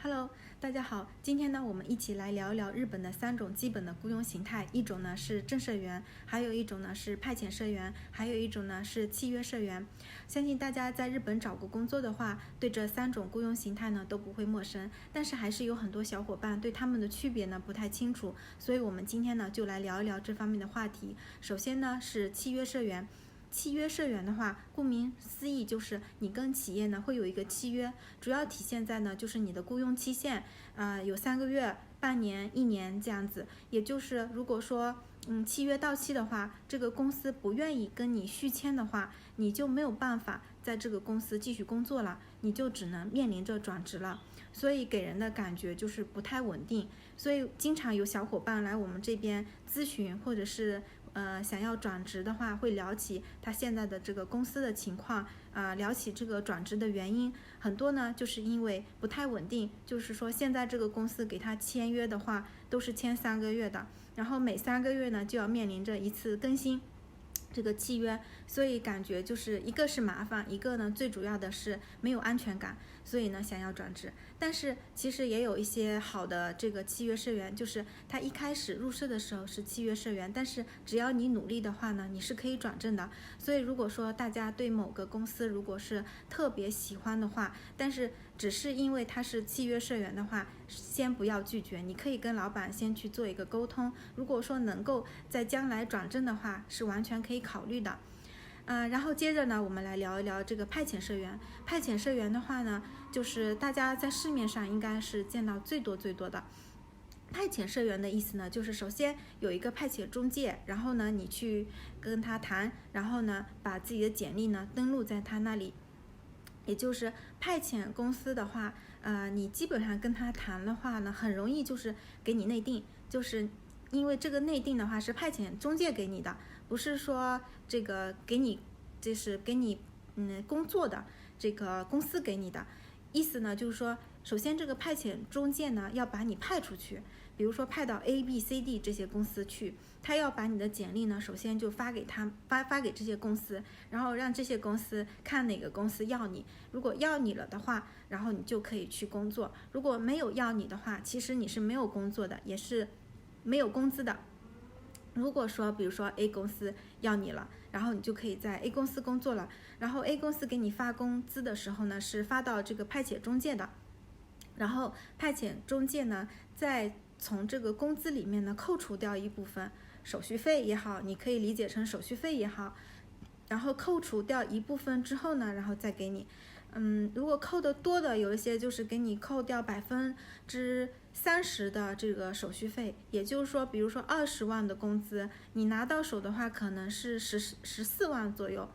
Hello，大家好，今天呢，我们一起来聊一聊日本的3种基本的雇佣形态，一种呢是正社员，还有一种呢是派遣社员，还有一种呢是契约社员。相信大家在日本找过工作的话，对这3种雇佣形态呢都不会陌生，但是还是有很多小伙伴对他们的区别呢不太清楚，所以我们今天呢就来聊一聊这方面的话题。首先呢是契约社员。契约社员的话，顾名思义就是你跟企业呢会有一个契约，主要体现在呢就是你的雇佣期限，有3个月、半年、1年这样子。也就是如果说契约到期的话，这个公司不愿意跟你续签的话，你就没有办法在这个公司继续工作了，你就只能面临着转职了。所以给人的感觉就是不太稳定，所以经常有小伙伴来我们这边咨询，或者是想要转职的话，会聊起他现在的这个公司的情况，聊起这个转职的原因，很多呢就是因为不太稳定，就是说现在这个公司给他签约的话都是签3个月的，然后每3个月呢就要面临着一次更新这个契约，所以感觉就是一个是麻烦，一个呢最主要的是没有安全感，所以呢想要转职。但是其实也有一些好的这个契约社员，就是他一开始入社的时候是契约社员，但是只要你努力的话呢，你是可以转正的。所以如果说大家对某个公司如果是特别喜欢的话，但是只是因为他是契约社员的话，先不要拒绝，你可以跟老板先去做一个沟通，如果说能够在将来转正的话，是完全可以考虑的。然后接着呢，我们来聊一聊这个派遣社员。派遣社员的话呢，就是大家在市面上应该是见到最多的。派遣社员的意思呢，就是首先有一个派遣中介，然后呢你去跟他谈，然后呢把自己的简历呢登录在他那里。也就是派遣公司的话，你基本上跟他谈的话呢，很容易就是给你内定，就是因为这个内定的话是派遣中介给你的，不是说这个给你就是给你工作的这个公司给你的。意思呢就是说，首先这个派遣中介呢要把你派出去，比如说派到 A、B、C、D 这些公司去，他要把你的简历呢首先就发给这些公司，然后让这些公司看哪个公司要你，如果要你了的话，然后你就可以去工作，如果没有要你的话，其实你是没有工作的，也是没有工资的。如果说比如说 A 公司要你了，然后你就可以在 A 公司工作了，然后 A 公司给你发工资的时候呢，是发到这个派遣中介的，然后派遣中介呢再从这个工资里面呢扣除掉一部分手续费也好，你可以理解成手续费也好，然后扣除掉一部分之后呢，然后再给你。如果扣的多的，有一些就是给你扣掉30%的这个手续费，也就是说，比如说20万的工资，你拿到手的话可能是14万左右。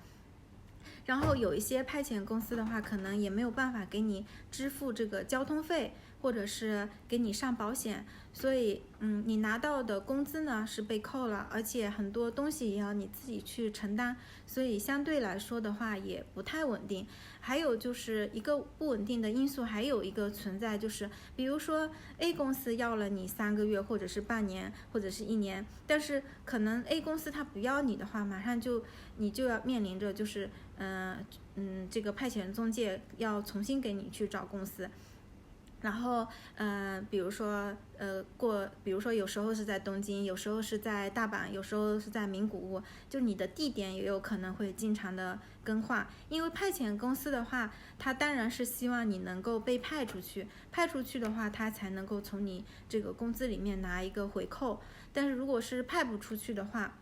然后有一些派遣公司的话，可能也没有办法给你支付这个交通费，或者是给你上保险，所以你拿到的工资呢是被扣了，而且很多东西也要你自己去承担，所以相对来说的话也不太稳定。还有就是一个不稳定的因素，还有一个存在，就是比如说 A 公司要了你3个月，或者是半年，或者是1年，但是可能 A 公司他不要你的话，马上你就要面临着就是这个派遣中介要重新给你去找公司。然后比如说有时候是在东京，有时候是在大阪，有时候是在名古屋，就你的地点也有可能会经常的更换。因为派遣公司的话，它当然是希望你能够被派出去，派出去的话，它才能够从你这个工资里面拿一个回扣。但是如果是派不出去的话，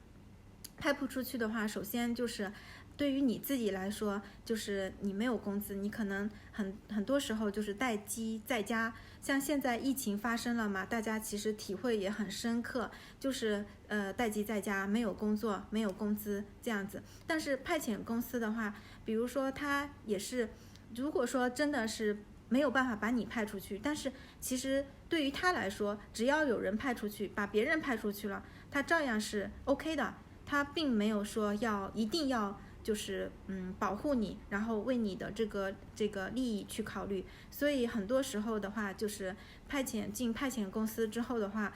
首先就是对于你自己来说，就是你没有工资，你可能很多时候就是待机在家。像现在疫情发生了嘛，大家其实体会也很深刻，就是待机在家，没有工作，没有工资这样子。但是派遣公司的话，比如说他也是，如果说真的是没有办法把你派出去，但是其实对于他来说，只要有人派出去，把别人派出去了，他照样是 OK 的，他并没有说一定要就是保护你，然后为你的这个利益去考虑。所以很多时候的话，就是进派遣公司之后的话，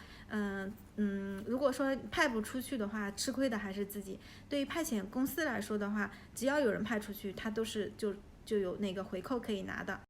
如果说派不出去的话，吃亏的还是自己。对于派遣公司来说的话，只要有人派出去，他都是就有那个回扣可以拿的。